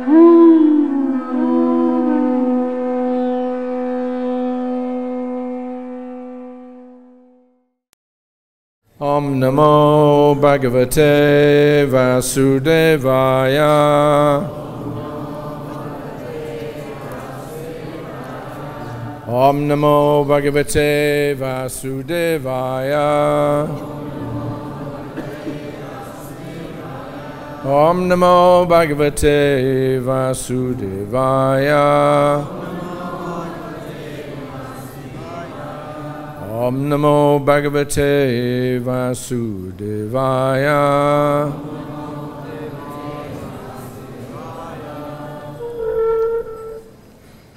Om Namo Bhagavate Vasudevaya. Om Namo Bhagavate Vasudevaya. Om Namo Bhagavate Vasudevaya. Om Namo Bhagavate Vasudevaya.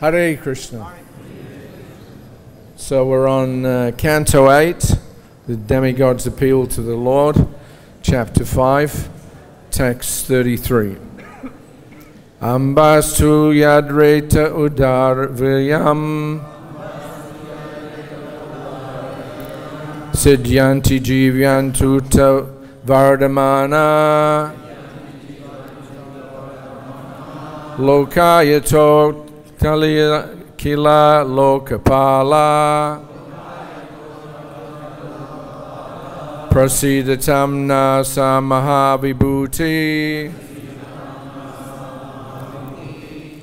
Hare Krishna. So we're on Canto 8, the Demigod's Appeal to the Lord, Chapter 5, Text 33. Ambastu yadreta udar vilyam Sidyanti jivyantuta vardamana Lokayato kila lokapala Prasidatam nasa mahavibhuti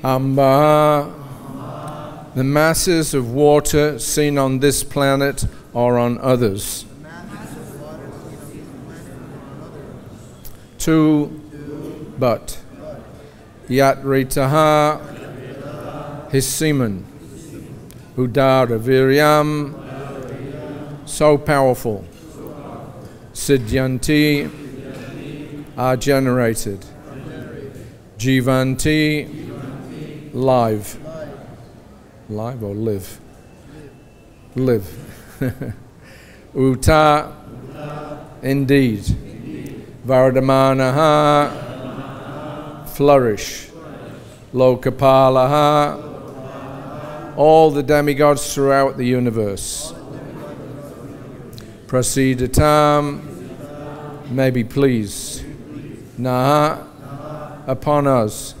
Amba. The masses of water seen on this planet or on others. 2. But Yat Ritaha, his semen, Udara Viryam, so powerful, Sidyanti, are generated, Jivanti, live or live? Live. Uta, indeed. Vardamanaha, flourish. Lokapalaha, all the demigods throughout the universe. Prasidatam, may be pleased. Naha, upon us.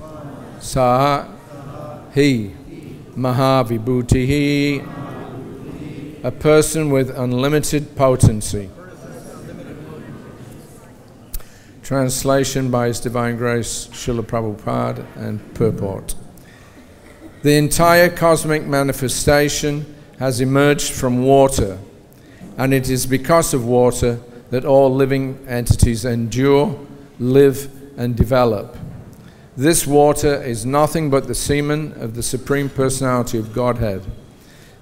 Saha, he. Mahavibhutihi, a person with unlimited potency. Translation by His Divine Grace, Srila Prabhupada, and purport. The entire cosmic manifestation has emerged from water, and it is because of water that all living entities endure, live, and develop. This water is nothing but the semen of the Supreme Personality of Godhead.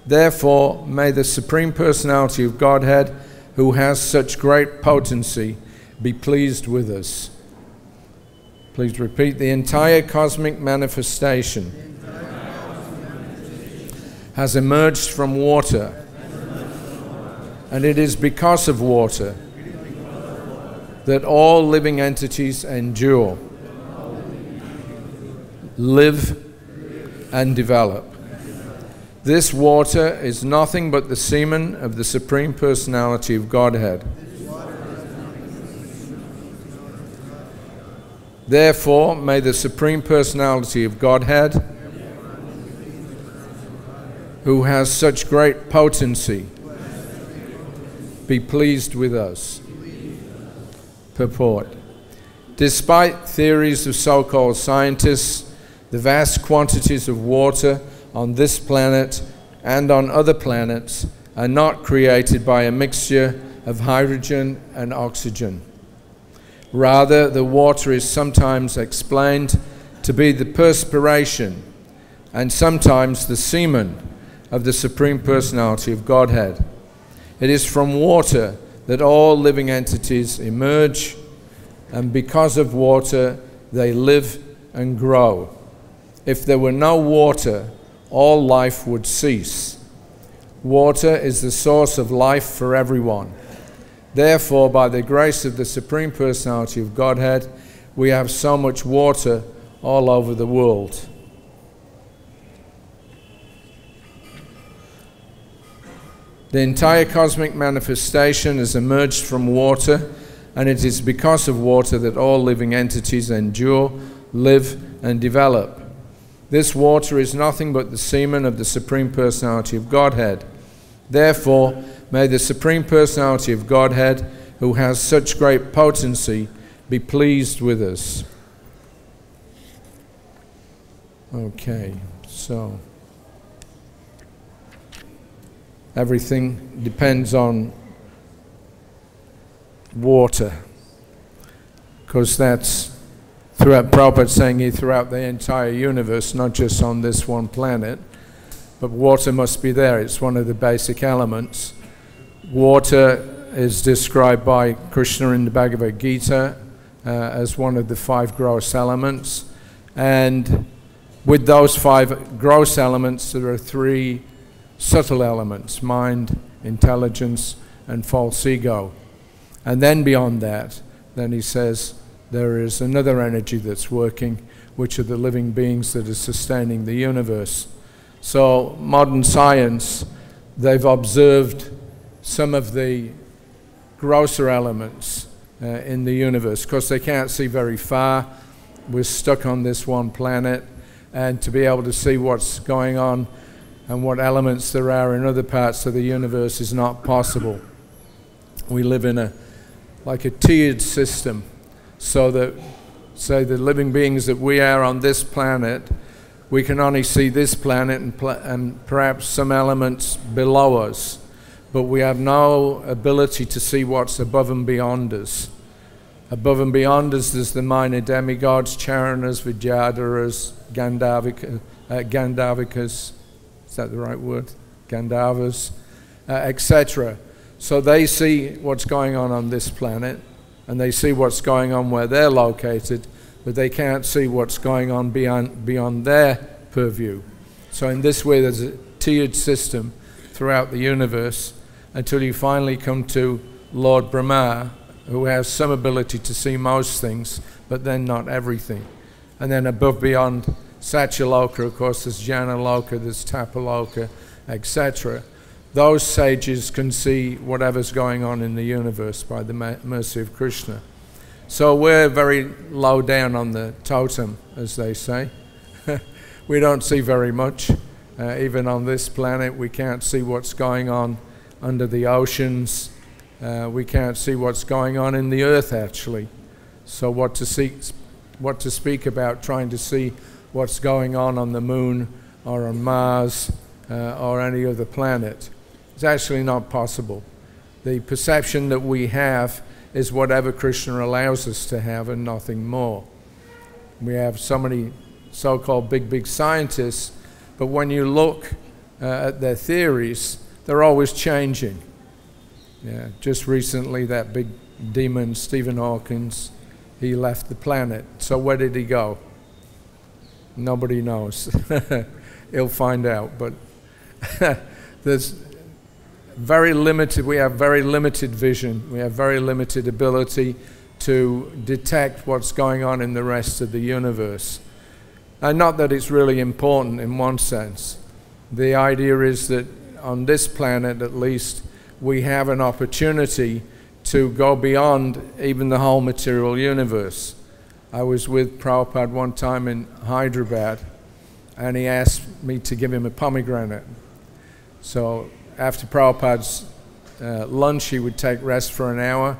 Therefore, may the Supreme Personality of Godhead, who has such great potency, be pleased with us. Please repeat. The entire cosmic manifestation has emerged from water, and it is because of water that all living entities endure, live, and develop. This water is nothing but the semen of the Supreme Personality of Godhead. Therefore, may the Supreme Personality of Godhead, who has such great potency, be pleased with us. Purport. Despite theories of so-called scientists, the vast quantities of water on this planet and on other planets are not created by a mixture of hydrogen and oxygen. Rather, the water is sometimes explained to be the perspiration and sometimes the semen of the Supreme Personality of Godhead. It is from water that all living entities emerge, and because of water they live and grow. If there were no water, all life would cease. Water is the source of life for everyone. Therefore, by the grace of the Supreme Personality of Godhead, we have so much water all over the world. The entire cosmic manifestation has emerged from water, and it is because of water that all living entities endure, live, and develop. This water is nothing but the semen of the Supreme Personality of Godhead. Therefore, may the Supreme Personality of Godhead, who has such great potency, be pleased with us. Okay, so everything depends on water, because that's throughout Prabhupada saying here throughout the entire universe, not just on this one planet, but water must be there. It's one of the basic elements. Water is described by Krishna in the Bhagavad-Gita as one of the 5 gross elements, and with those 5 gross elements there are 3 subtle elements: mind, intelligence, and false ego. And then beyond that, then he says there is another energy that's working, which are the living beings that are sustaining the universe. So modern science, they've observed some of the grosser elements in the universe, because they can't see very far. We're stuck on this one planet, and to be able to see what's going on and what elements there are in other parts of the universe is not possible. We live in like a tiered system, so that, say, the living beings that we are on this planet, we can only see this planet and perhaps some elements below us, but we have no ability to see what's above and beyond us. Above and beyond us, there's the minor demigods, Charanas, Vidyadharas, Gandharvikas, is that the right word? Gandharvas, etc. So they see what's going on this planet, and they see what's going on where they're located, but they can't see what's going on beyond their purview. So in this way, there's a tiered system throughout the universe until you finally come to Lord Brahma, who has some ability to see most things, but then not everything. And then above beyond Satyaloka, of course, there's Janaloka, there's Tapaloka, etc. Those sages can see whatever's going on in the universe by the mercy of Krishna. So we're very low down on the totem, as they say. We don't see very much. Even on this planet, we can't see what's going on under the oceans. We can't see what's going on in the earth, actually. So what to speak about trying to see what's going on the moon or on Mars or any other planet? It's actually not possible. The perception that we have is whatever Krishna allows us to have and nothing more. We have so many so-called big scientists, but when you look at their theories, they're always changing. Yeah, just recently that big demon, Stephen Hawking, he left the planet. So where did he go? Nobody knows. He'll find out, but there's very limited, we have very limited vision, we have very limited ability to detect what's going on in the rest of the universe. And not that it's really important in one sense. The idea is that on this planet at least, we have an opportunity to go beyond even the whole material universe. I was with Prabhupada one time in Hyderabad, and he asked me to give him a pomegranate. So after Prabhupada's lunch, he would take rest for an hour,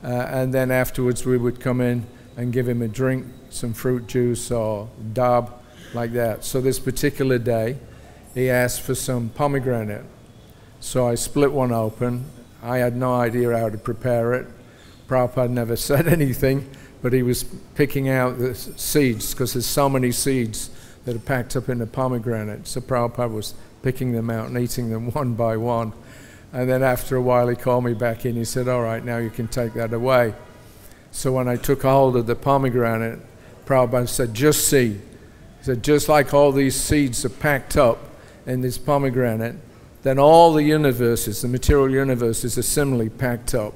and then afterwards we would come in and give him a drink, some fruit juice or dab, like that. So this particular day, he asked for some pomegranate. So I split one open. I had no idea how to prepare it. Prabhupada never said anything, but he was picking out the seeds, because there's so many seeds that are packed up in the pomegranate. So Prabhupada was picking them out and eating them one by one. And then after a while he called me back in. He said, all right, now you can take that away. So when I took hold of the pomegranate, Prabhupada said, just see. He said, just like all these seeds are packed up in this pomegranate, then all the universes, the material universes, are similarly packed up.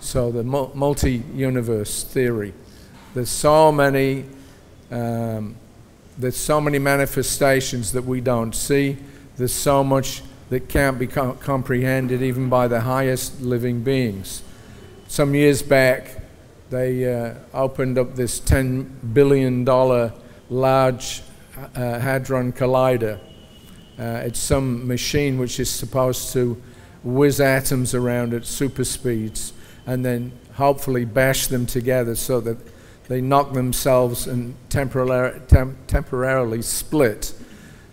So the multi-universe theory. There's so many manifestations that we don't see. There's so much that can't be comprehended even by the highest living beings. Some years back, they opened up this $10 billion Large Hadron Collider. It's some machine which is supposed to whiz atoms around at super speeds and then hopefully bash them together so that they knock themselves and temporarily split.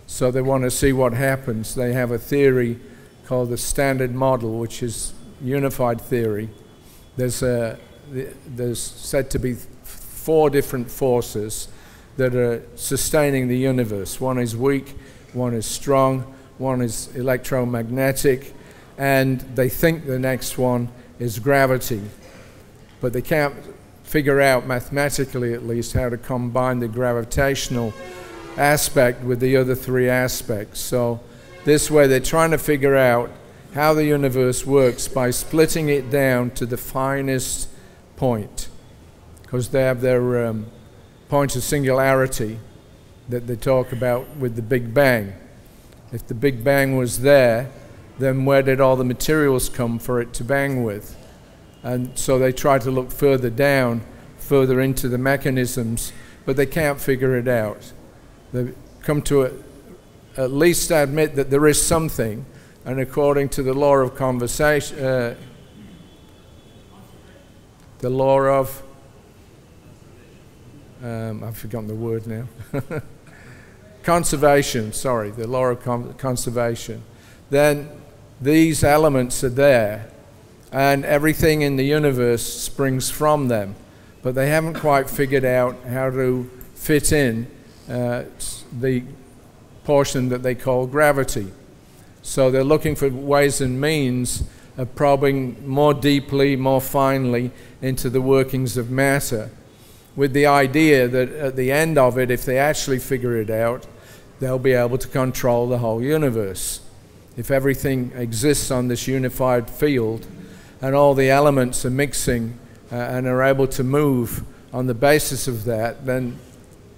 So they want to see what happens. They have a theory called the Standard Model, which is unified theory. There's said to be 4 different forces that are sustaining the universe. One is weak, one is strong, one is electromagnetic, and they think the next one is gravity. But they can't figure out, mathematically at least, how to combine the gravitational aspect with the other 3 aspects. So this way they're trying to figure out how the universe works by splitting it down to the finest point, because they have their point of singularity that they talk about with the Big Bang. If the Big Bang was there, then where did all the materials come for it to bang with? And so they try to look further down, further into the mechanisms, but they can't figure it out. They come to at least admit that there is something, and according to the law of conversation, the law of, I've forgotten the word now, conservation, sorry, the law of conservation, then these elements are there, and everything in the universe springs from them, but they haven't quite figured out how to fit in the portion that they call gravity. So they're looking for ways and means of probing more deeply, more finely into the workings of matter, with the idea that at the end of it, if they actually figure it out, they'll be able to control the whole universe. If everything exists on this unified field and all the elements are mixing and are able to move on the basis of that, then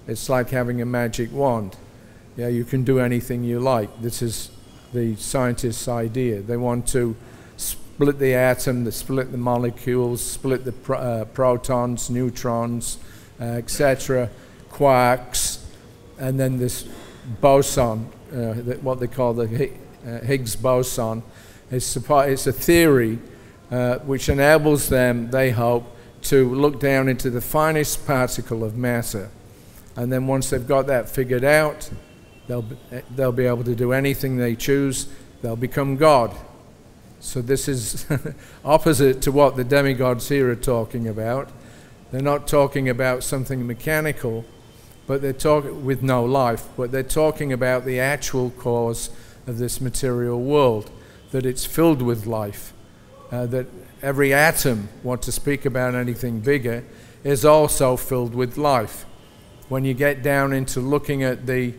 it's like having a magic wand. Yeah, you can do anything you like. This is the scientists' idea. They want to split the atom, split the molecules, split the protons, neutrons, etc., quarks, and then this boson, what they call the Higgs boson. It's a theory which enables them, they hope, to look down into the finest particle of matter. And then once they've got that figured out, they'll be able to do anything they choose. They'll become God. So this is opposite to what the demigods here are talking about. They're not talking about something mechanical, but they're talking with no life, but they're talking about the actual cause of this material world, that it's filled with life, that every atom, want to speak about anything bigger, is also filled with life. When you get down into looking at the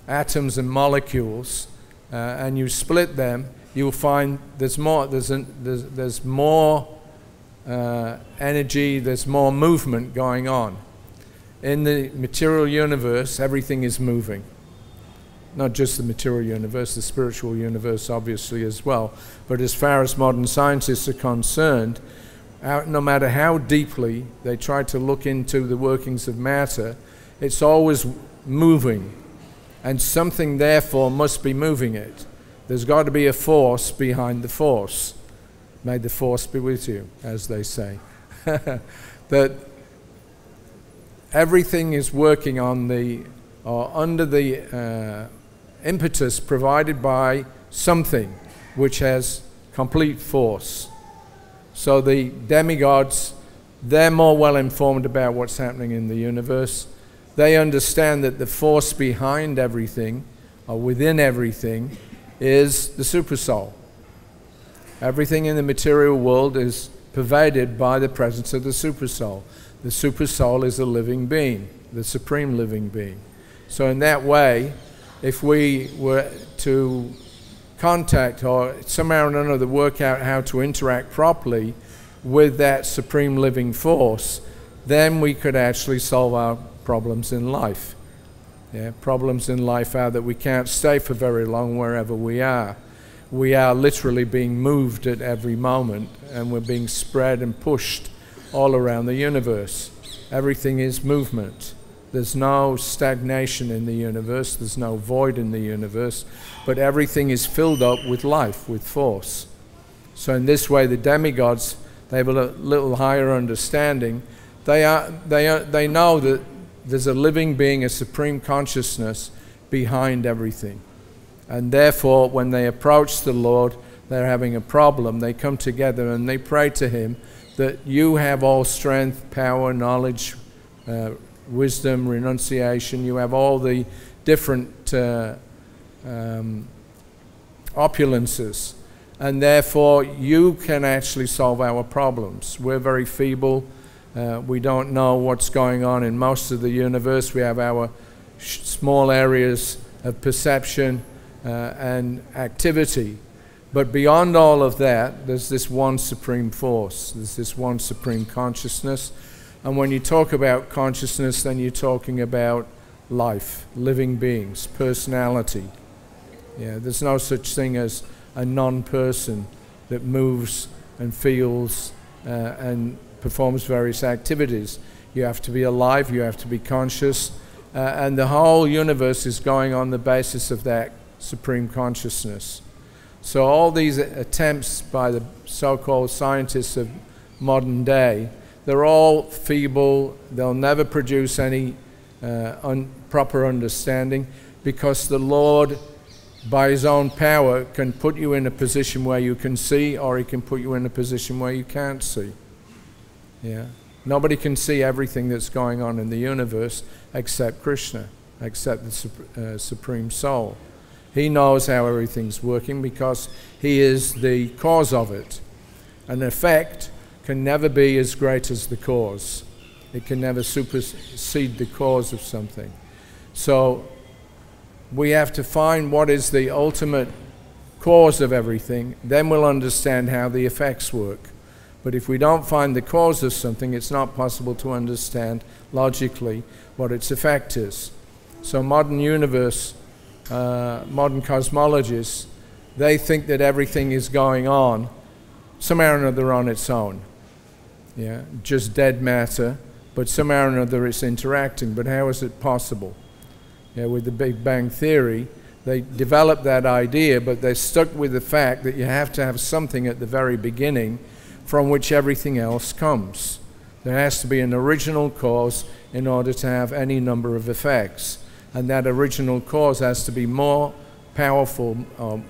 atoms and molecules and you split them, you'll find there's more energy, there's more movement going on. In the material universe, everything is moving. Not just the material universe, the spiritual universe obviously as well. But as far as modern scientists are concerned, no matter how deeply they try to look into the workings of matter, it's always moving. And something therefore must be moving it. There's got to be a force behind the force. May the force be with you, as they say. That everything is working on under the impetus provided by something which has complete force. So the demigods, they're more well informed about what's happening in the universe. They understand that the force behind everything, or within everything, is the supersoul. Everything in the material world is pervaded by the presence of the supersoul. The supersoul is a living being, the supreme living being. So in that way, if we were to contact or somehow or another work out how to interact properly with that supreme living force, then we could actually solve our problems in life. Yeah, problems in life are that we can't stay for very long wherever we are. We are literally being moved at every moment, and we're being spread and pushed all around the universe. Everything is movement. There's no stagnation in the universe. There's no void in the universe. But everything is filled up with life, with force. So in this way, the demigods, they have a little higher understanding. They know that there's a living being, a supreme consciousness behind everything. And therefore, when they approach the Lord, they're having a problem. They come together and they pray to Him that you have all strength, power, knowledge, wisdom, renunciation. You have all the different opulences. And therefore, you can actually solve our problems. We're very feeble. We don't know what's going on in most of the universe. We have our small areas of perception and activity. But beyond all of that, there's this one supreme force. There's this one supreme consciousness. And when you talk about consciousness, then you're talking about life, living beings, personality. Yeah, there's no such thing as a non-person that moves and feels and performs various activities. You have to be alive, you have to be conscious, and the whole universe is going on the basis of that supreme consciousness. So all these attempts by the so-called scientists of modern day, they're all feeble. They'll never produce any proper understanding, because the Lord, by His own power, can put you in a position where you can see, or He can put you in a position where you can't see. Yeah. Nobody can see everything that's going on in the universe except Krishna, except the Supreme Soul. He knows how everything's working because He is the cause of it. An effect can never be as great as the cause. It can never supersede the cause of something. So we have to find what is the ultimate cause of everything. Then we'll understand how the effects work. But if we don't find the cause of something, it's not possible to understand logically what its effect is. So modern universe, modern cosmologists, they think that everything is going on somehow or another on its own. Yeah, just dead matter, but somehow or another it's interacting. But how is it possible? Yeah, with the Big Bang Theory, they developed that idea, but they're stuck with the fact that you have to have something at the very beginning from which everything else comes. There has to be an original cause in order to have any number of effects. And that original cause has to be more powerful or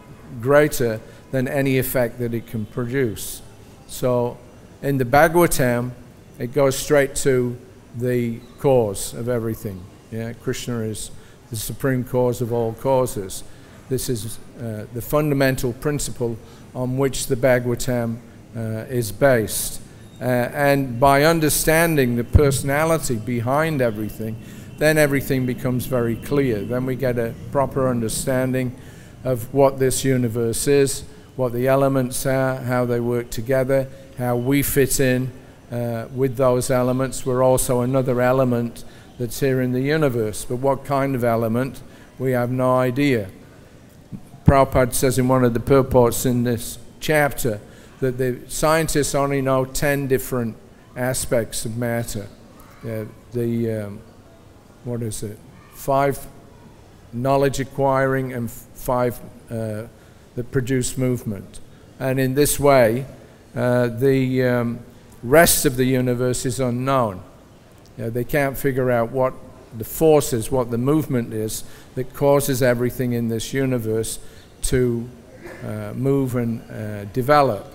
greater than any effect that it can produce. So in the Bhagavatam, it goes straight to the cause of everything. Yeah? Krishna is the supreme cause of all causes. This is the fundamental principle on which the Bhagavatam is based. And by understanding the personality behind everything, then everything becomes very clear. Then we get a proper understanding of what this universe is, what the elements are, how they work together, how we fit in with those elements. We're also another element that's here in the universe. But what kind of element, we have no idea. Prabhupada says in one of the purports in this chapter that the scientists only know 10 different aspects of matter. What is it? 5 knowledge acquiring and 5 that produce movement. And in this way, the rest of the universe is unknown. They can't figure out what the force is, what the movement is that causes everything in this universe to move and develop.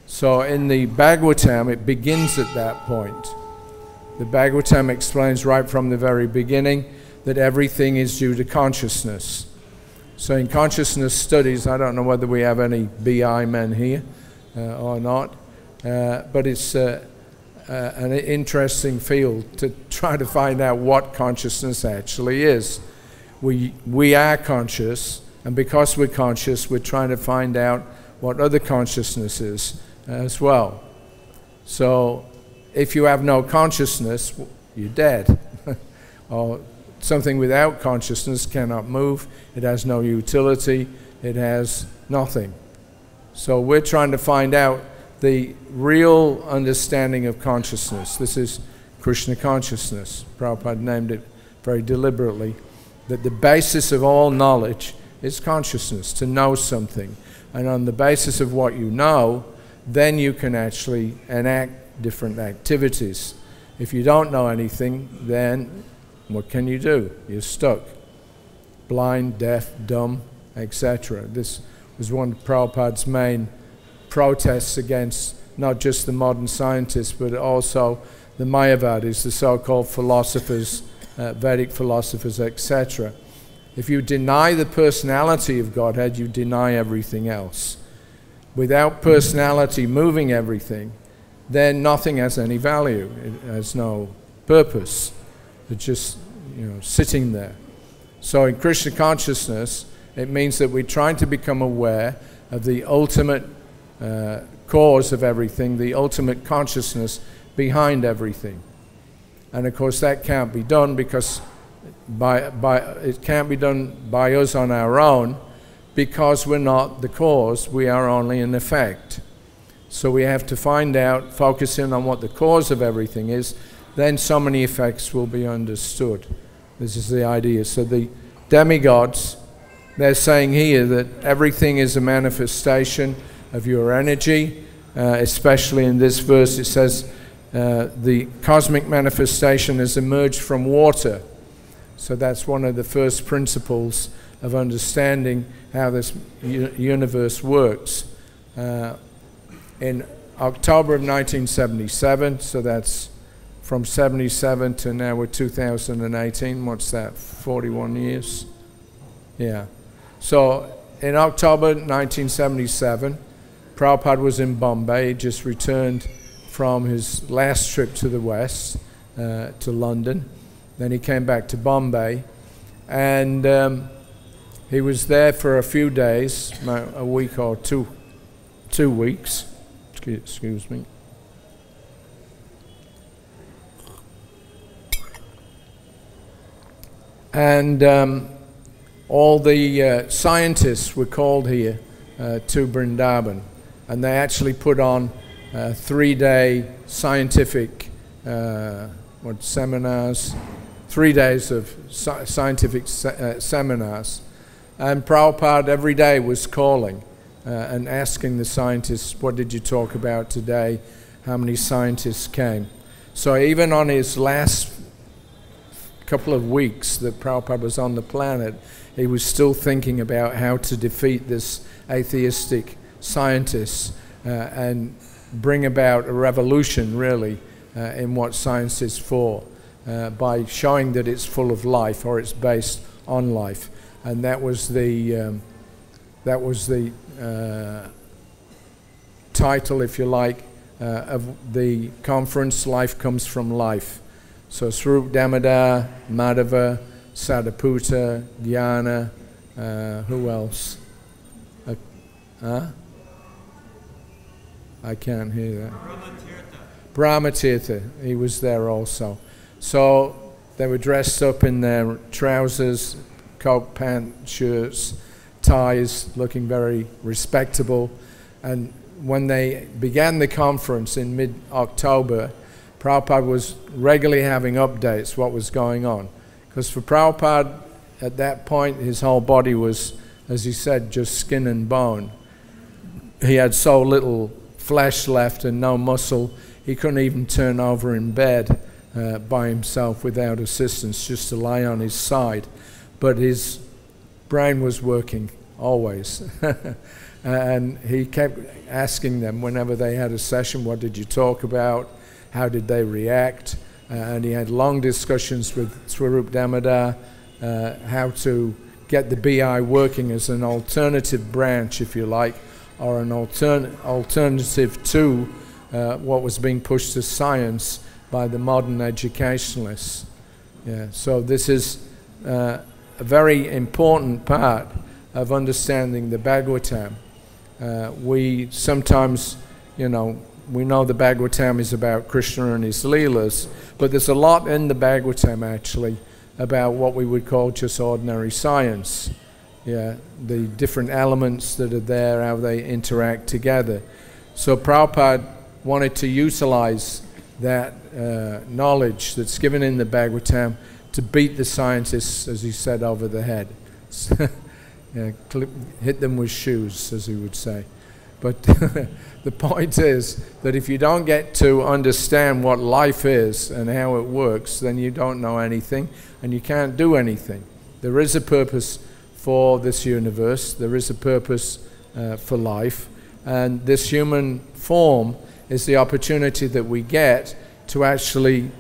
So in the Bhagavatam, it begins at that point. The Bhagavatam explains right from the very beginning that everything is due to consciousness. So in consciousness studies, I don't know whether we have any BI men here or not, but it's an interesting field to try to find out what consciousness actually is. We are conscious, and because we're conscious, we're trying to find out what other consciousness is as well. So if you have no consciousness, you're dead. Or something without consciousness cannot move. It has no utility. It has nothing. So we're trying to find out the real understanding of consciousness. This is Krishna consciousness. Prabhupada named it very deliberately, that the basis of all knowledge is consciousness, to know something. And on the basis of what you know, then you can actually enact different activities. If you don't know anything, then what can you do? You're stuck. Blind, deaf, dumb, etc. This was one of Prabhupada's main protests against not just the modern scientists, but also the Mayavadis, the so-called philosophers, Vedic philosophers, etc. If you deny the personality of Godhead, you deny everything else. Without personality moving everything, then nothing has any value. It has no purpose. It's just, sitting there. So in Krishna consciousness, it means that we're trying to become aware of the ultimate cause of everything, the ultimate consciousness behind everything. And of course that can't be done because it can't be done by us on our own, because we're not the cause, we are only an effect. So we have to find out, focus in on what the cause of everything is, then so many effects will be understood. This is the idea. So the demigods, they're saying here that everything is a manifestation of your energy, especially in this verse it says the cosmic manifestation has emerged from water. So that's one of the first principles of understanding how this universe works. In October of 1977, so that's from 77 to now we're 2018, what's that, 41 years? Yeah. So in October 1977, Prabhupada was in Bombay. He just returned from his last trip to the West, to London. Then he came back to Bombay, and he was there for a few days, a week or 2 weeks. Excuse me. And all the scientists were called here to Vrindavan, and they actually put on 3-day scientific seminars, 3 days of scientific seminars. And Prabhupada every day was calling and asking the scientists, what did you talk about today? How many scientists came? So even on his last couple of weeks that Prabhupada was on the planet, he was still thinking about how to defeat this atheistic scientists and bring about a revolution, really, in what science is for, by showing that it's full of life, or it's based on life. And that was the title, if you like, of the conference, Life Comes from Life. So Swarup Damodar, Madhava, Sadaputa, Jnana, who else? I can't hear that. Brahmatirtha, he was there also. So they were dressed up in their trousers, coat, pant, shirts, ties, looking very respectable. And when they began the conference in mid-October, Prabhupada was regularly having updates what was going on. Because for Prabhupada, at that point, his whole body was, as he said, just skin and bone. He had so little flesh left and no muscle, he couldn't even turn over in bed by himself without assistance, just to lie on his side. But his brain was working always. And he kept asking them whenever they had a session, what did you talk about? How did they react? And he had long discussions with Swarup Damodar, how to get the BI working as an alternative branch, if you like, or an alternative to what was being pushed as science by the modern educationalists. Yeah, so this is a very important part of understanding the Bhagavatam. We sometimes, we know the Bhagavatam is about Krishna and his Leelas, but there's a lot in the Bhagavatam actually about what we would call just ordinary science. Yeah, the different elements that are there, how they interact together. So Prabhupada wanted to utilize that knowledge that's given in the Bhagavatam to beat the scientists, as he said, over the head. Hit them with shoes, as he would say. But the point is that if you don't get to understand what life is and how it works, then you don't know anything and you can't do anything. There is a purpose for this universe. There is a purpose for life. And this human form is the opportunity that we get to actually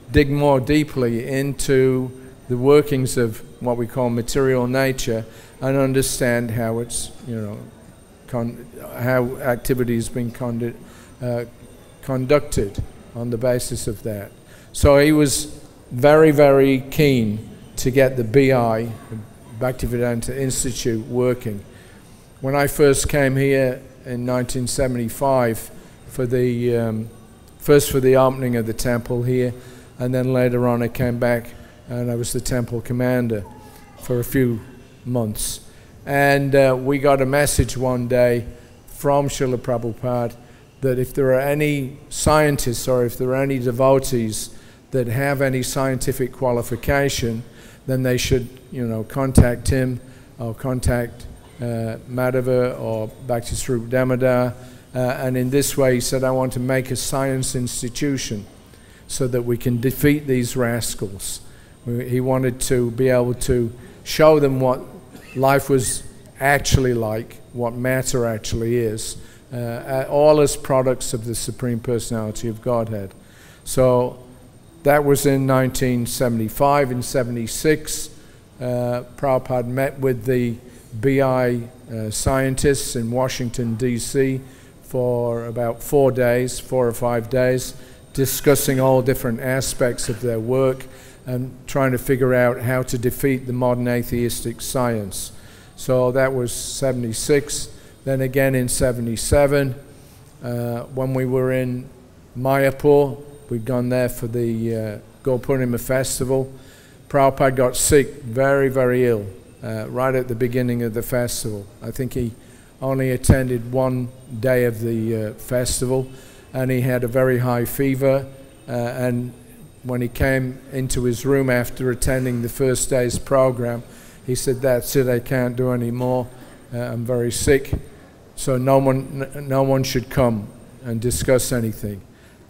dig more deeply into the workings of what we call material nature and understand how it's, how activity has been conducted on the basis of that. So he was very, very keen to get the BI, Bhaktivedanta Institute, working. When I first came here in 1975 for the first for the opening of the temple here, and then later on I came back and I was the temple commander for a few months. And we got a message one day from Srila Prabhupada that if there are any scientists or if there are any devotees that have any scientific qualification, then they should, contact him or contact Madhava or Bhakti Swarup Damodar. And in this way, he said, I want to make a science institution so that we can defeat these rascals. He wanted to be able to show them what life was actually like, what matter actually is, all as products of the Supreme Personality of Godhead. So that was in 1975. In 76, Prabhupada met with the BI scientists in Washington, D.C. for about 4 or 5 days, discussing all different aspects of their work and trying to figure out how to defeat the modern atheistic science. So that was 76. Then again in 77, when we were in Mayapur, we'd gone there for the Gopurnima festival. Prabhupada got sick, very, very ill, right at the beginning of the festival. I think he only attended one day of the festival, and he had a very high fever, and when he came into his room after attending the first day's program, he said, "That's it, I can't do any more. I'm very sick, so no one should come and discuss anything."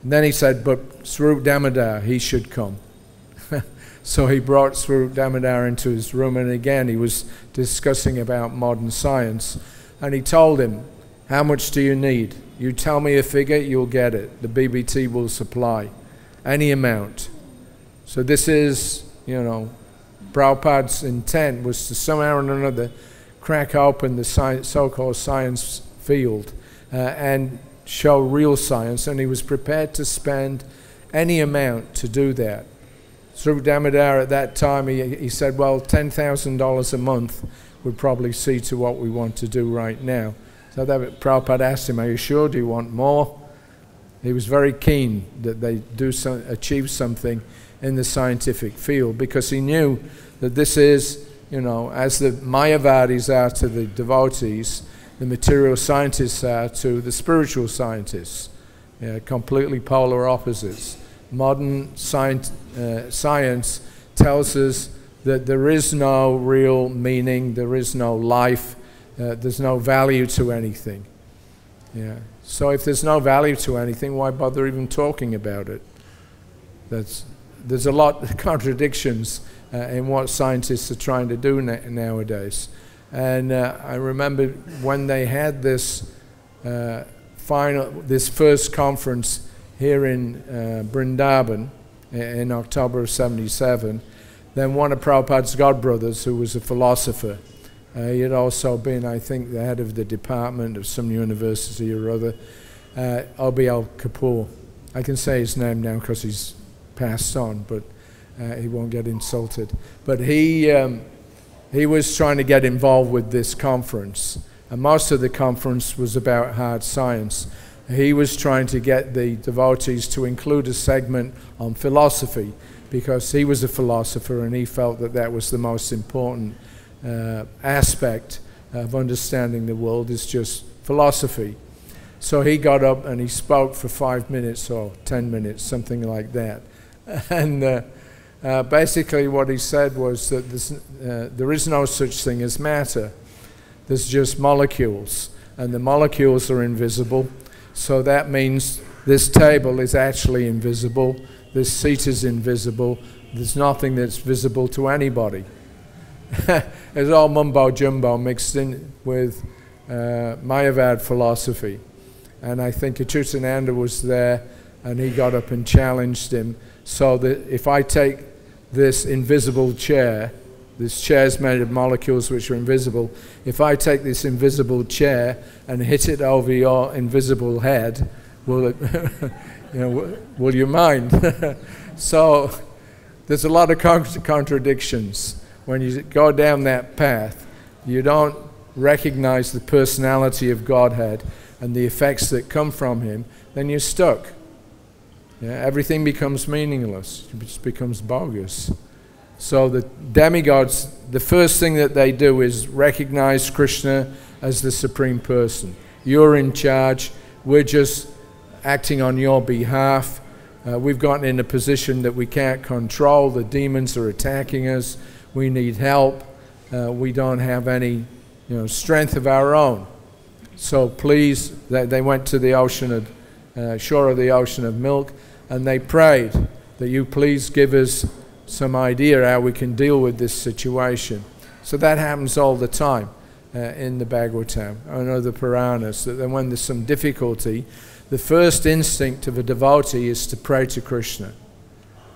And then he said, "But Swarup Damodar, he should come." So he brought Swarup Damodar into his room, and again he was discussing about modern science. And he told him, "How much do you need? You tell me a figure, you'll get it. The BBT will supply any amount." So this is, Prabhupada's intent was to somehow or another crack open the so-called science field and show real science, and he was prepared to spend any amount to do that. Swarup Damodar at that time, he said, well, $10,000 a month would probably see to what we want to do right now. So Prabhupada asked him, "Are you sure? Do you want more?" He was very keen that they achieve something in the scientific field, because he knew that this is, as the Mayavadis are to the devotees, the material scientists are to the spiritual scientists, completely polar opposites. Modern science tells us that there is no real meaning, there is no life, there's no value to anything. So if there's no value to anything, why bother even talking about it? There's a lot of contradictions in what scientists are trying to do nowadays. And I remember when they had this first conference here in Vrindavan in October of 77, then one of Prabhupada's godbrothers, who was a philosopher, he had also been, I think, the head of the department of some university or other, Obiel Kapoor. I can say his name now because he's passed on, but he won't get insulted. But he was trying to get involved with this conference, and most of the conference was about hard science. He was trying to get the devotees to include a segment on philosophy, because he was a philosopher and he felt that that was the most important aspect of understanding the world, is just philosophy. So he got up and he spoke for 5 minutes or 10 minutes, something like that. And Basically what he said was that there is no such thing as matter. There's just molecules, and the molecules are invisible. So that means this table is actually invisible, this seat is invisible, there's nothing that's visible to anybody. It's all mumbo-jumbo mixed in with Mayavad philosophy. And I think Achyutananda was there, and he got up and challenged him. So that if I take this invisible chair, this chair's made of molecules which are invisible, if I take this invisible chair and hit it over your invisible head, will you mind? So there's a lot of contradictions. When you go down that path, you don't recognize the personality of Godhead and the effects that come from him, then you're stuck. Yeah, everything becomes meaningless. It just becomes bogus. So the demigods, the first thing that they do is recognize Krishna as the Supreme Person. You're in charge. We're just acting on your behalf. We've gotten in a position that we can't control. The demons are attacking us. We need help. We don't have any strength of our own. So please, they went to the ocean of, shore of the ocean of milk, and they prayed that you please give us some idea how we can deal with this situation. So that happens all the time in the Bhagavatam and other Puranas, that when there's some difficulty, the first instinct of a devotee is to pray to Krishna.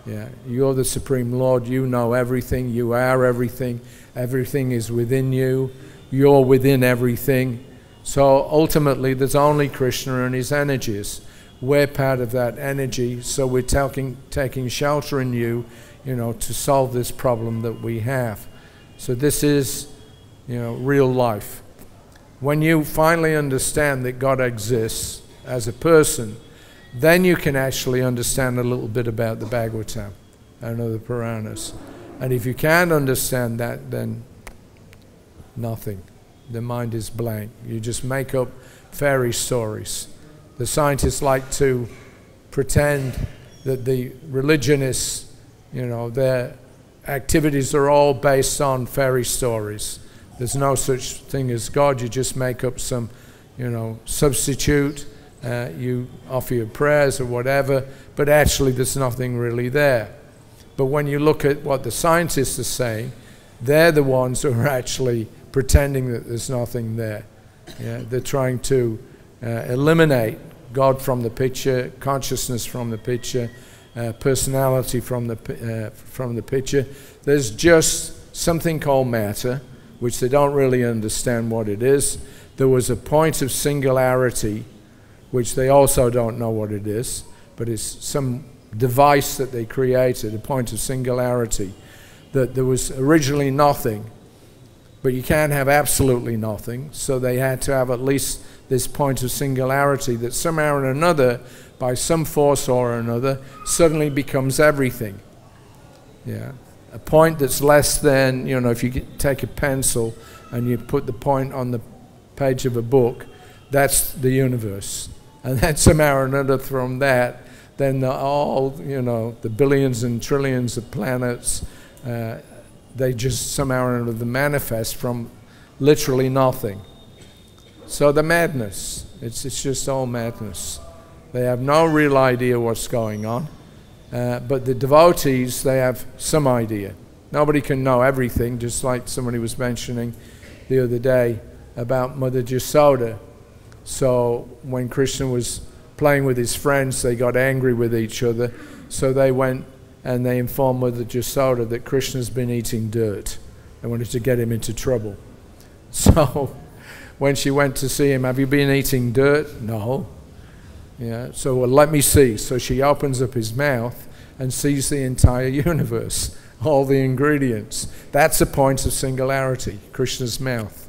Yeah, you're the Supreme Lord, you know everything, you are everything, everything is within you, you're within everything. So ultimately there's only Krishna and his energies. We're part of that energy, so we're taking shelter in you, to solve this problem that we have. So this is, real life. When you finally understand that God exists as a person, then you can actually understand a little bit about the Bhagavatam and other Puranas. And if you can't understand that, then nothing. The mind is blank. You just make up fairy stories. The scientists like to pretend that the religionists, their activities are all based on fairy stories. There's no such thing as God. You just make up some, substitute. You offer your prayers or whatever, but actually there's nothing really there. But when you look at what the scientists are saying, they're the ones who are actually pretending that there's nothing there. Yeah? They're trying to eliminate God from the picture, consciousness from the picture, personality from the picture. There's just something called matter, which they don't really understand what it is. There was a point of singularity, which they also don't know what it is, but it's some device that they created, a point of singularity, that there was originally nothing, but you can't have absolutely nothing, so they had to have at least this point of singularity that somehow or another, by some force or another, suddenly becomes everything. Yeah, a point that's less than, if you take a pencil and you put the point on the page of a book, that's the universe. And then somehow or another from that, then the billions and trillions of planets, they just somehow or another manifest from literally nothing. So the madness, it's just all madness. They have no real idea what's going on. But the devotees, they have some idea. Nobody can know everything, just like somebody was mentioning the other day about Mother Jasoda. So when Krishna was playing with his friends, they got angry with each other. So they went and they informed Mother Jasoda that Krishna's been eating dirt. They wanted to get him into trouble. So when she went to see him, have you been eating dirt? No. Yeah. So, well, let me see. So she opens up his mouth and sees the entire universe, all the ingredients. That's a point of singularity, Krishna's mouth.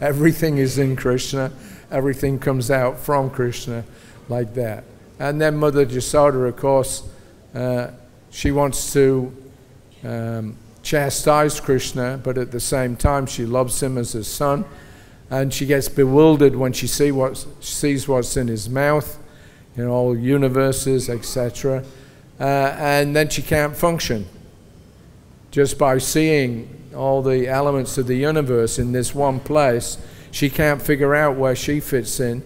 Everything is in Krishna. Everything comes out from Krishna like that. And then Mother Jasoda, of course, she wants to chastise Krishna, but at the same time she loves him as her son. And she gets bewildered when she sees what's in his mouth, all universes, etc. And then she can't function. Just by seeing all the elements of the universe in this one place, she can't figure out where she fits in.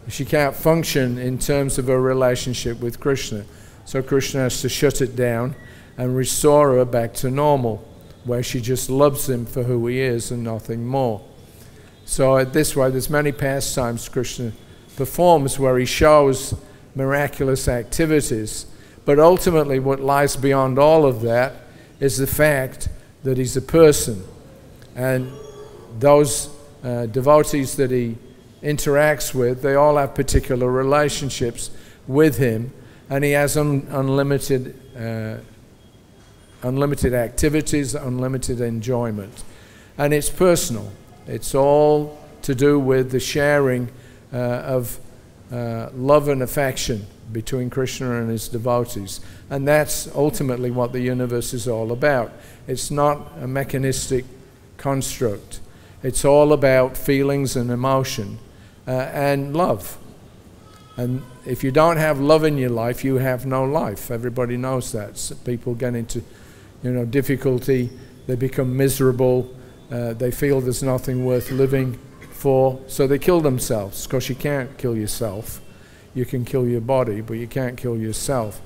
She can't function in terms of her relationship with Krishna. So Krishna has to shut it down and restore her back to normal, where she just loves him for who he is and nothing more. So this way, there's many pastimes Krishna performs where he shows miraculous activities. But ultimately, what lies beyond all of that is the fact that he's a person. And those devotees that he interacts with, they all have particular relationships with him, and he has unlimited activities, unlimited enjoyment. And it's personal. It's all to do with the sharing of love and affection between Krishna and his devotees. And that's ultimately what the universe is all about. It's not a mechanistic construct. It's all about feelings and emotion and love. And if you don't have love in your life, you have no life. Everybody knows that. So people get into, difficulty. They become miserable. They feel there's nothing worth living for, so they kill themselves. Because you can't kill yourself. You can kill your body, but you can't kill yourself.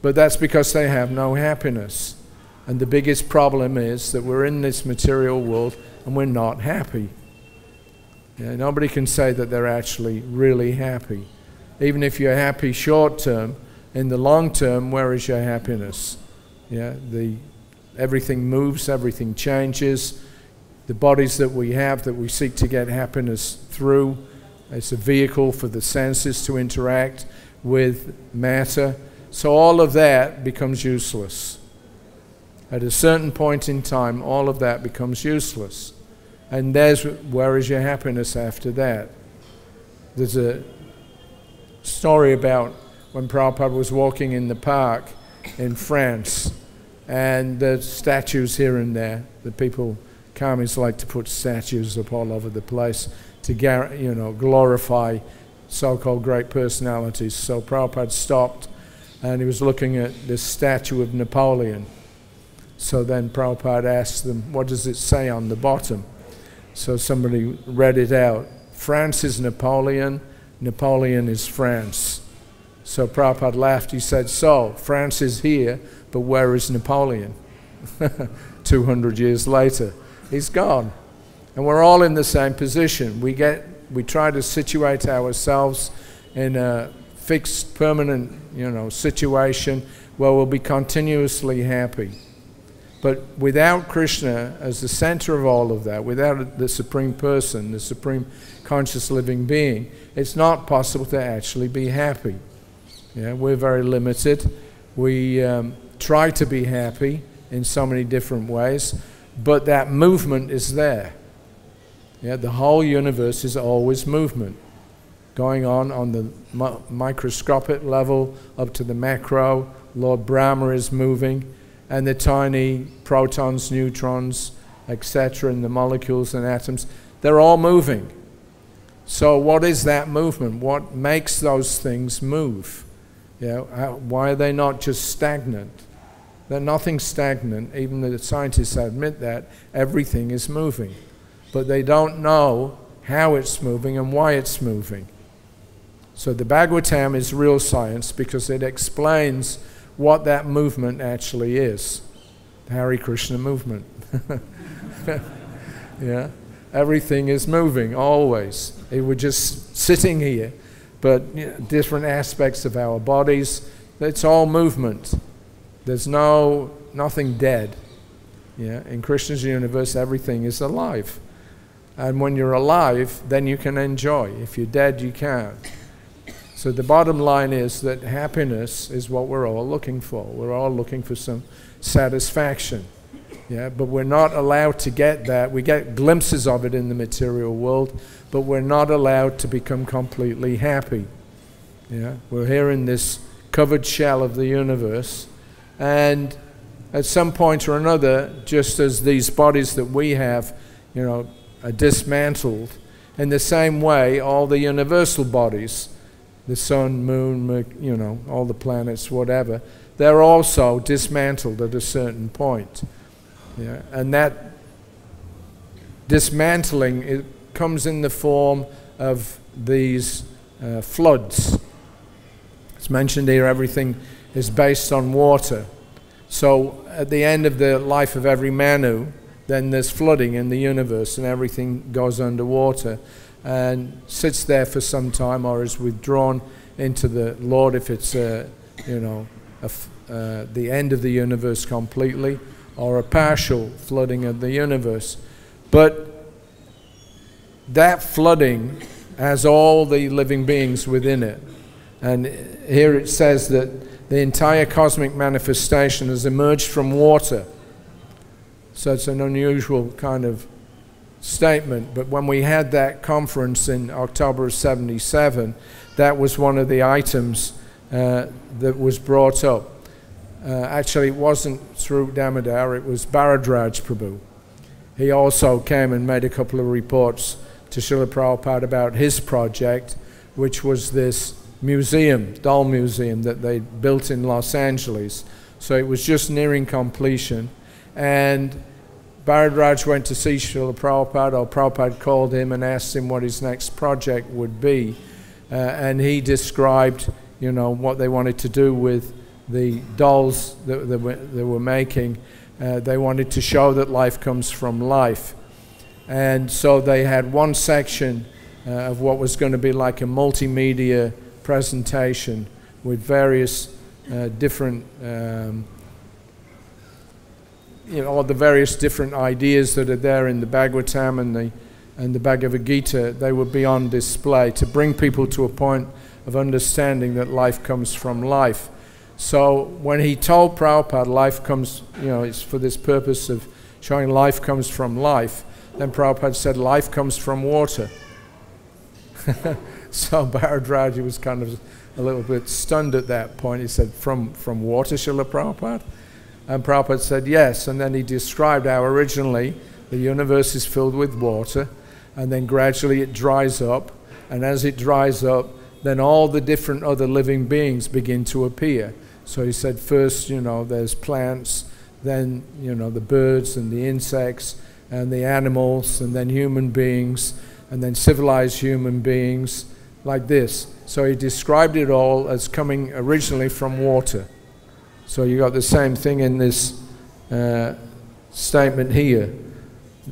But that's because they have no happiness. And the biggest problem is that we're in this material world and we're not happy. Nobody can say that they're actually really happy. Even if you're happy short term, in the long term, where is your happiness? Everything moves, everything changes. The bodies that we have, that we seek to get happiness through, it's a vehicle for the senses to interact with matter. So all of that becomes useless. At a certain point in time, all of that becomes useless. And where is your happiness after that? There's a story about when Prabhupada was walking in the park in France, and there's statues here and there. The people, Karmis, like to put statues up all over the place to glorify so-called great personalities. So Prabhupada stopped and he was looking at this statue of Napoleon. So then Prabhupada asked them, what does it say on the bottom? So somebody read it out. France is Napoleon, Napoleon is France. So Prabhupada laughed. He said, so France is here, but where is Napoleon? 200 years later, he's gone. And we're all in the same position. We try to situate ourselves in a fixed, permanent, situation where we'll be continuously happy. But without Krishna as the center of all of that, without the Supreme Person, the Supreme Conscious Living Being, it's not possible to actually be happy. We're very limited. We try to be happy in so many different ways, but that movement is there. The whole universe is always movement, going on the microscopic level up to the macro. Lord Brahma is moving, and the tiny protons, neutrons, etc., and the molecules and atoms, they're all moving. So what is that movement? What makes those things move? Why are they not just stagnant? They're nothing stagnant. Even the scientists admit that. Everything is moving. But they don't know how it's moving and why it's moving. So the Bhagavatam is real science because it explains what that movement actually is. The Hare Krishna movement. Everything is moving, always. We're just sitting here, but different aspects of our bodies, it's all movement. There's nothing dead. In Krishna's universe, everything is alive. And when you're alive, then you can enjoy. If you're dead, you can't. So the bottom line is that happiness is what we're all looking for. We're all looking for some satisfaction. But we're not allowed to get that. We get glimpses of it in the material world, but we're not allowed to become completely happy. We're here in this covered shell of the universe, and at some point or another, just as these bodies that we have, are dismantled, in the same way, all the universal bodies, the sun, moon, all the planets, whatever, they're also dismantled at a certain point. Yeah? And that dismantling, it comes in the form of these floods. It's mentioned here, everything is based on water. So at the end of the life of every Manu, then there's flooding in the universe and everything goes underwater and sits there for some time, or is withdrawn into the Lord if it's the end of the universe completely, or a partial flooding of the universe. But that flooding has all the living beings within it. And here it says that the entire cosmic manifestation has emerged from water. So it's an unusual kind of statement. But when we had that conference in October of '77, that was one of the items that was brought up. Actually, it wasn't through Damodar, it was Bharadraj Prabhu. He also came and made a couple of reports to Srila Prabhupada about his project, which was this museum, doll museum that they built in Los Angeles. So it was just nearing completion. And Bharadraj went to see Srila Prabhupada, or Prabhupada called him and asked him what his next project would be. And he described, what they wanted to do with the dolls that they were making. They wanted to show that life comes from life. And so they had one section of what was going to be like a multimedia presentation with various different, all the various different ideas that are there in the Bhagavatam and the Bhagavad-Gita. They would be on display to bring people to a point of understanding that life comes from life. So when he told Prabhupada life comes, it's for this purpose of showing life comes from life, then Prabhupada said life comes from water. So Bharadraj was kind of a little bit stunned at that point. He said, from water, Srila Prabhupada? And Prabhupada said yes, and then he described how originally the universe is filled with water, and then gradually it dries up, and as it dries up, then all the different other living beings begin to appear. So he said first, there's plants, then, the birds and the insects and the animals, and then human beings, and then civilized human beings, like this. So he described it all as coming originally from water. So you got the same thing in this statement here.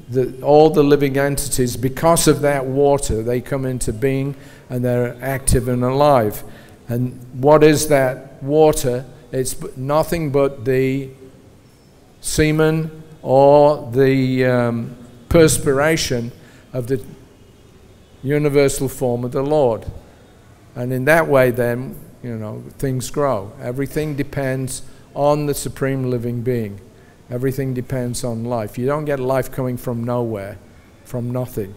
That all the living entities, because of that water, they come into being and they're active and alive. And what is that water? It's nothing but the semen or the perspiration of the universal form of the Lord. And in that way then, things grow. Everything depends on the Supreme Living Being. Everything depends on life. You don't get life coming from nowhere, from nothing.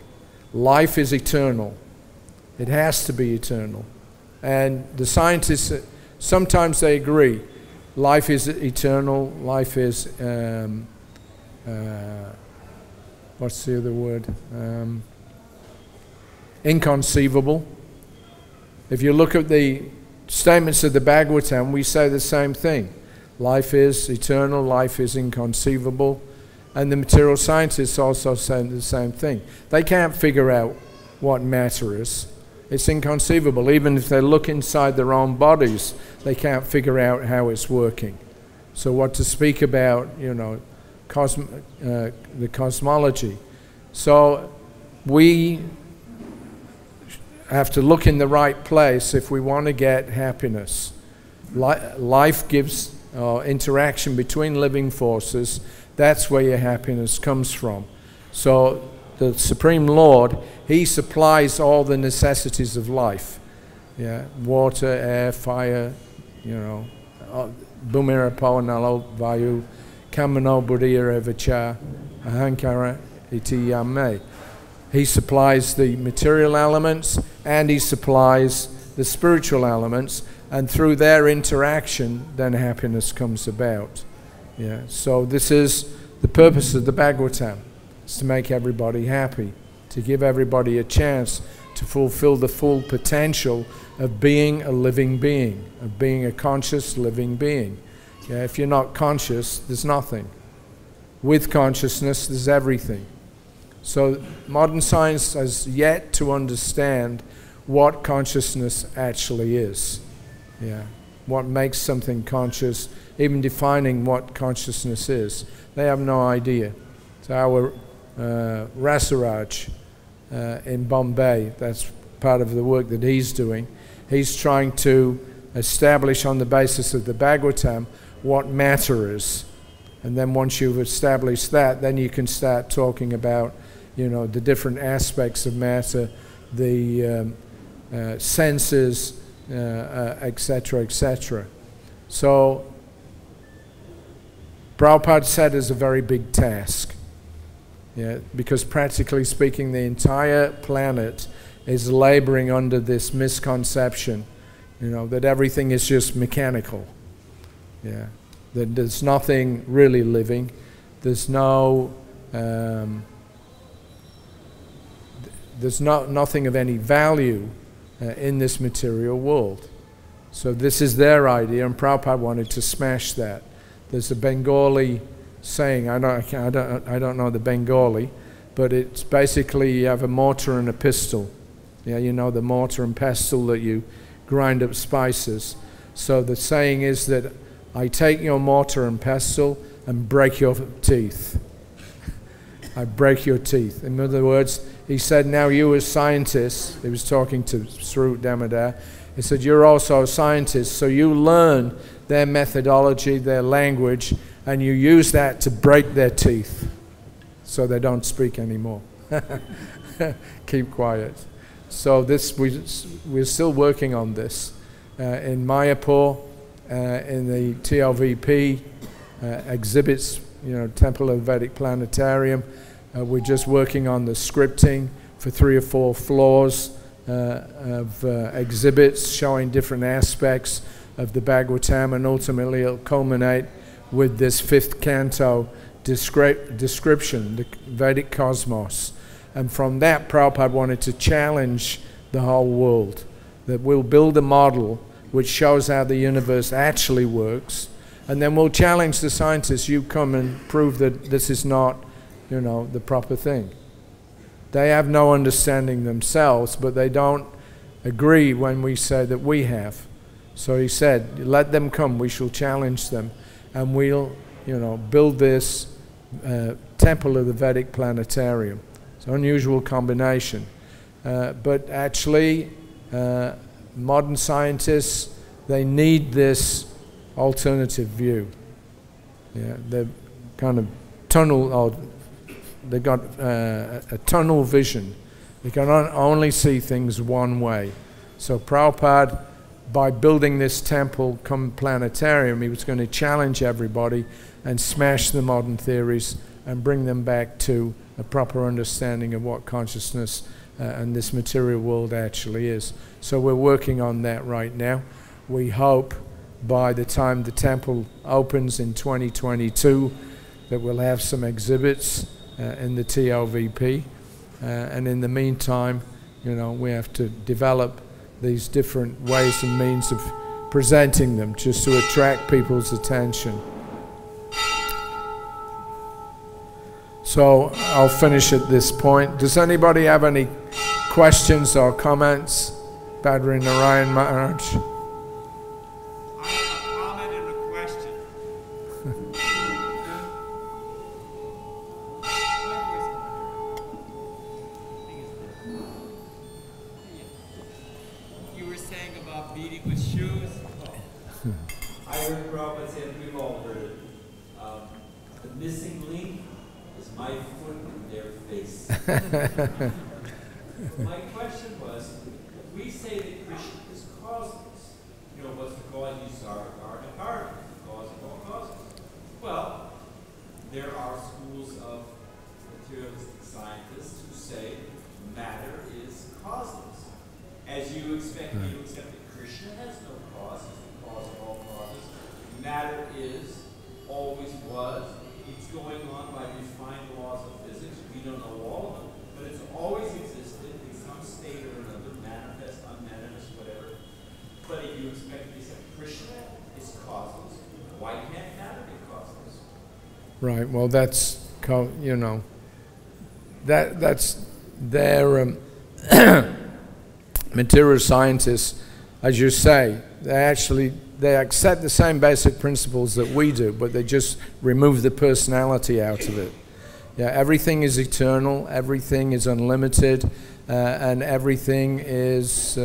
Life is eternal. It has to be eternal. And the scientists, sometimes they agree. Life is eternal. Life is, what's the other word? Inconceivable. If you look at the statements of the Bhagavatam, we say the same thing. Life is eternal, life is inconceivable. And the material scientists also say the same thing. They can't figure out what matter is. It's inconceivable. Even if they look inside their own bodies, they can't figure out how it's working. So what to speak about, the cosmology. So we have to look in the right place if we want to get happiness. Life gives interaction between living forces. That's where your happiness comes from. So the Supreme Lord, He supplies all the necessities of life. Yeah, water, air, fire, bhumira pavanalo vayu, kamano buddhira evacha, ahankara iti yame. He supplies the material elements and He supplies the spiritual elements, and through their interaction then happiness comes about. Yeah. So this is the purpose of the Bhagavatam, is to make everybody happy, to give everybody a chance to fulfill the full potential of being a living being, of being a conscious living being. Yeah, if you're not conscious, there's nothing. with consciousness, there's everything. So modern science has yet to understand what consciousness actually is. Yeah. What makes something conscious, even defining what consciousness is. They have no idea. So our Rasaraj in Bombay, that's part of the work that he's doing. He's trying to establish on the basis of the Bhagavatam what matter is. And then once you've established that, then you can start talking about, you know, the different aspects of matter, the senses, etc., etc. So Prabhupada said it's a very big task. Yeah, because practically speaking, the entire planet is laboring under this misconception, you know, that everything is just mechanical. Yeah, that there's nothing really living. There's no, nothing of any value in this material world. So this is their idea, and Prabhupada wanted to smash that. There's a Bengali saying, I don't know the Bengali, but it's basically you have a mortar and a pestle. Yeah, you know the mortar and pestle that you grind up spices. So the saying is that I take your mortar and pestle and break your teeth. I break your teeth. In other words, he said, now you as scientists, he was talking to Sri Damodar, he said, you're also a scientist, so you learn their methodology, their language, and you use that to break their teeth so they don't speak anymore. Keep quiet. So this, we're still working on this. In Mayapur, in the TLVP exhibits, you know, Temple of the Vedic Planetarium, we're just working on the scripting for 3 or 4 floors of exhibits showing different aspects of the Bhagavatam, and ultimately it'll culminate with this 5th canto description, the Vedic cosmos. And from that, Prabhupada wanted to challenge the whole world, that we'll build a model which shows how the universe actually works, and then we'll challenge the scientists, you come and prove that this is not, you know, the proper thing. They have no understanding themselves, but they don't agree when we say that we have. So he said, let them come, we shall challenge them, and we'll, you know, build this Temple of the Vedic Planetarium. It's an unusual combination. But actually, modern scientists, they need this alternative view. Yeah, they're kind of tunnel, or they got a tunnel vision. They can only see things one way. So Prabhupada, by building this temple come planetarium, he was going to challenge everybody and smash the modern theories and bring them back to a proper understanding of what consciousness and this material world actually is. So we're working on that right now. We hope by the time the temple opens in 2022 that we'll have some exhibits in the TLVP, and in the meantime, you know, we have to develop these different ways and means of presenting them just to attract people's attention. So I'll finish at this point. Does anybody have any questions or comments? Badri Narayan Maharaj. I have a comment and a question. You were saying about beating with shoes. I heard Prabhupada say, and we've all heard it, the missing link is my foot in their face. My question was, if we say that Krishna is causeless, you know, what's the cause? H.G.Hari, the cause of all causes. Well, there are schools of materialistic scientists who say matter is causeless. As you expect me to accept that Krishna has no cause, he's the cause of all causes. Matter is, always was, it's going on by refined laws of physics. We don't know all of them, but it's always existed in some state or another, manifest, unmanifest, whatever. But if you expect me to accept Krishna is causeless, why can't matter be causeless? Right. Well, that's you know, that's their material scientists, as you say. They accept the same basic principles that we do, but they just remove the personality out of it. Yeah, everything is eternal, everything is unlimited, and everything is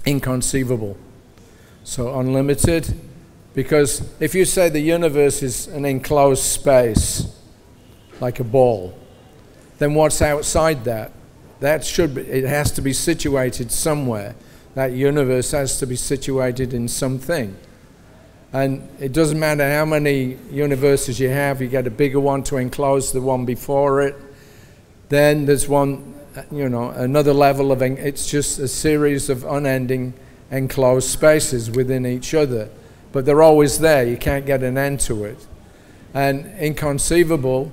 inconceivable. So unlimited, because if you say the universe is an enclosed space, like a ball, then what's outside that? It has to be situated somewhere. That universe has to be situated in something. And it doesn't matter how many universes you have, you get a bigger one to enclose the one before it. Then there's one, another level of, it's just a series of unending enclosed spaces within each other. But they're always there, you can't get an end to it. And inconceivable,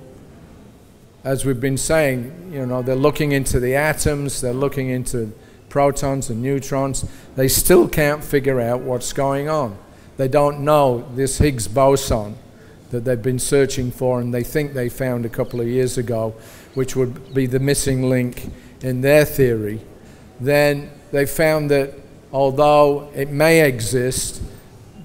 as we've been saying, they're looking into the atoms, they're looking into protons and neutrons. They still can't figure out what's going on. They don't know this Higgs boson that they've been searching for, and they think they found a couple of years ago, which would be the missing link in their theory. Then they found that although it may exist,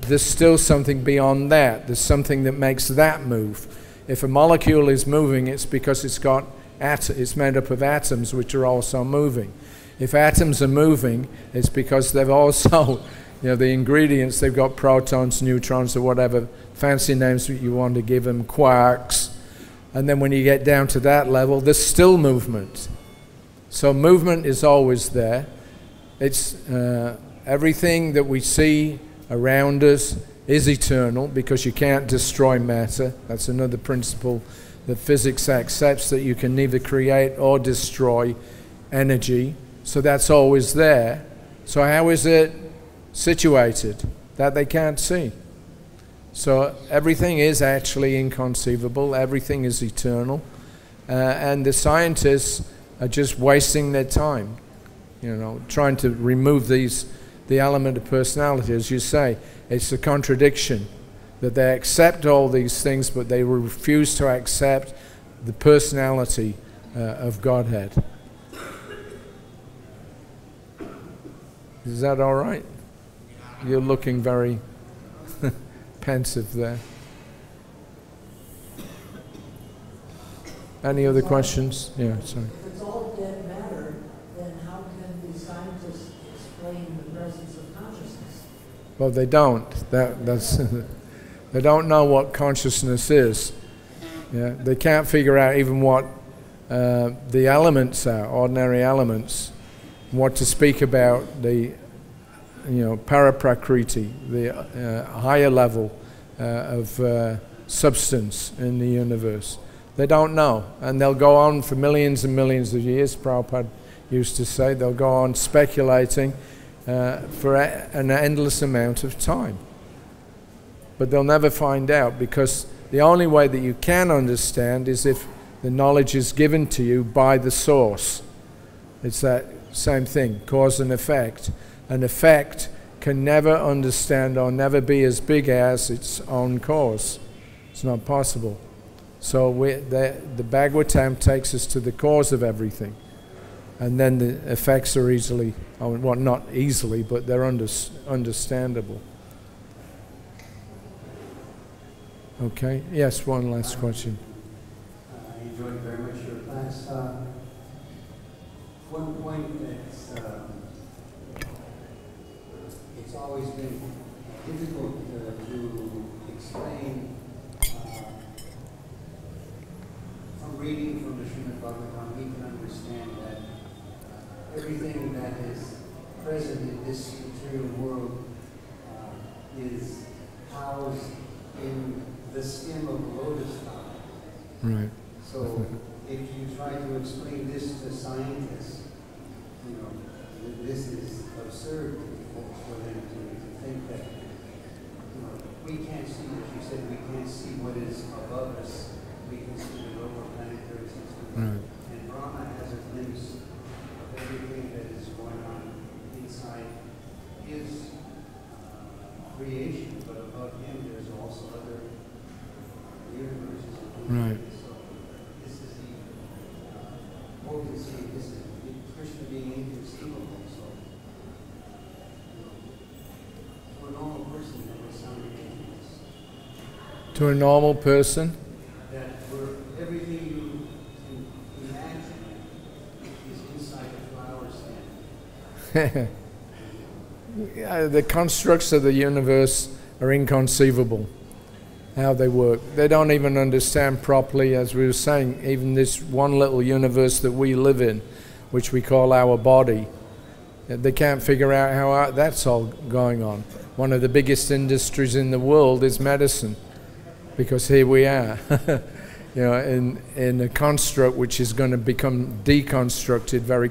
there's still something beyond that. There's something that makes that move. If a molecule is moving, it's because it's made up of atoms which are also moving. If atoms are moving, it's because they've also, the ingredients, they've got protons, neutrons, or whatever fancy names that you want to give them, quarks. And then when you get down to that level, there's still movement. So movement is always there. It's everything that we see around us is eternal, because you can't destroy matter. That's another principle that physics accepts, that you can neither create or destroy energy. So that's always there. So how is it situated? That they can't see. So everything is actually inconceivable. Everything is eternal. And the scientists are just wasting their time, trying to remove the element of personality. As you say, it's a contradiction that they accept all these things, but they refuse to accept the personality of Godhead. Is that all right? You're looking very pensive there. Any other questions? Yeah, sorry. If it's all dead matter, then how can the scientists explain the presence of consciousness? Well, they don't. That's they don't know what consciousness is. Yeah, they can't figure out even what the elements are, ordinary elements. What to speak about the, paraprakriti, the higher level of substance in the universe. They don't know, and they'll go on for millions and millions of years. Prabhupada used to say they'll go on speculating for an endless amount of time. But they'll never find out, because the only way that you can understand is if the knowledge is given to you by the source. It's that same thing, cause and effect. An effect can never understand or never be as big as its own cause. It's not possible. So the Bhagavatam takes us to the cause of everything. And then the effects are easily, well, not easily, but they're understandable. Okay, yes, one last question. I enjoyed very much your class. One point that's it's always been difficult to explain from reading from the Srimad Bhagavatam. We can understand that everything that is present in this material world is housed in the stem of a lotus flower. Right. So if you try to explain this to scientists, this is absurd for them to think that, we can't see, as you said, we can't see what is above us. We can see the lower planetary system. Right. And Brahma has a glimpse of everything that is going on inside his creation, but above him there's also other To a normal person? That where everything you can imagine is inside a flower stand. Yeah, the constructs of the universe are inconceivable, how they work. They don't even understand properly, as we were saying, even this one little universe that we live in, which we call our body. They can't figure out how that's all going on. One of the biggest industries in the world is medicine, because here we are, you know, in a construct which is going to become deconstructed very,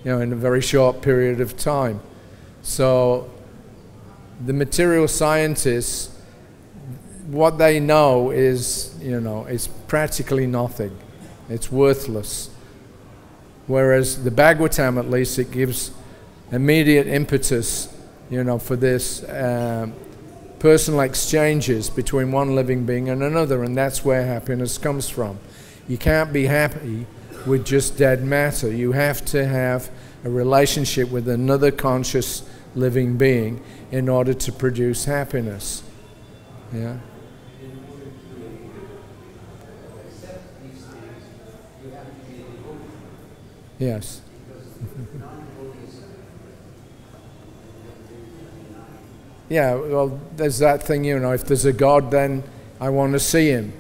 in a very short period of time. So the material scientists, what they know is, it's practically nothing. It's worthless. Whereas the Bhagavatam, at least, it gives immediate impetus, for this personal exchanges between one living being and another, and that's where happiness comes from. You can't be happy with just dead matter. You have to have a relationship with another conscious living being in order to produce happiness. Yeah. In order to accept these things, you have to be a devotee. Yes. Because non-devotees Yeah, well, there's that thing, if there's a God, then I want to see him.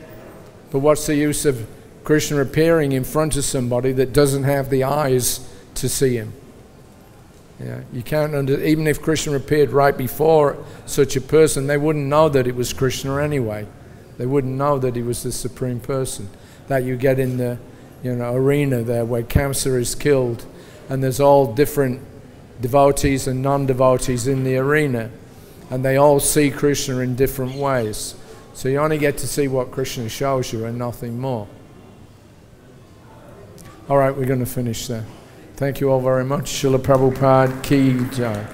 But what's the use of Krishna appearing in front of somebody that doesn't have the eyes to see him? Yeah, you can't even if Krishna appeared right before such a person, they wouldn't know that it was Krishna anyway. They wouldn't know that he was the Supreme Person. That you get in the arena there where Kamsa is killed, and there's all different devotees and non-devotees in the arena, and they all see Krishna in different ways. So you only get to see what Krishna shows you and nothing more. All right, we're going to finish there. Thank you all very much. Srila Prabhupada Ki Jai.